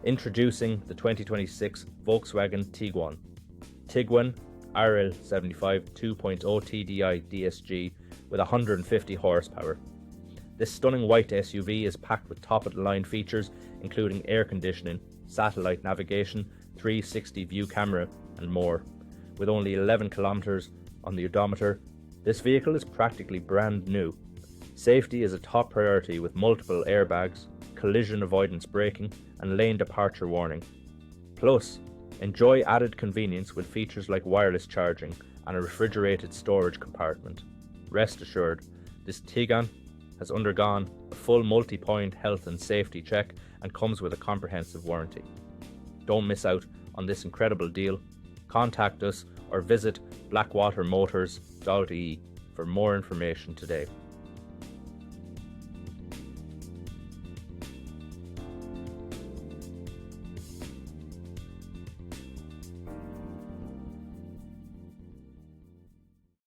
Introducing the 2026 Volkswagen Tiguan. Tiguan RL75 2.0 TDI DSG with 150 horsepower. This stunning white SUV is packed with top-of-the-line features including air conditioning, satellite navigation, 360 view camera and more. With only 11 kilometers on the odometer, this vehicle is practically brand new. Safety is a top priority with multiple airbags, collision avoidance braking and lane departure warning. Plus, enjoy added convenience with features like wireless charging and a refrigerated storage compartment. Rest assured, this Tiguan has undergone a full multi-point health and safety check and comes with a comprehensive warranty. Don't miss out on this incredible deal. Contact us or visit blackwatermotors.ie for more information today.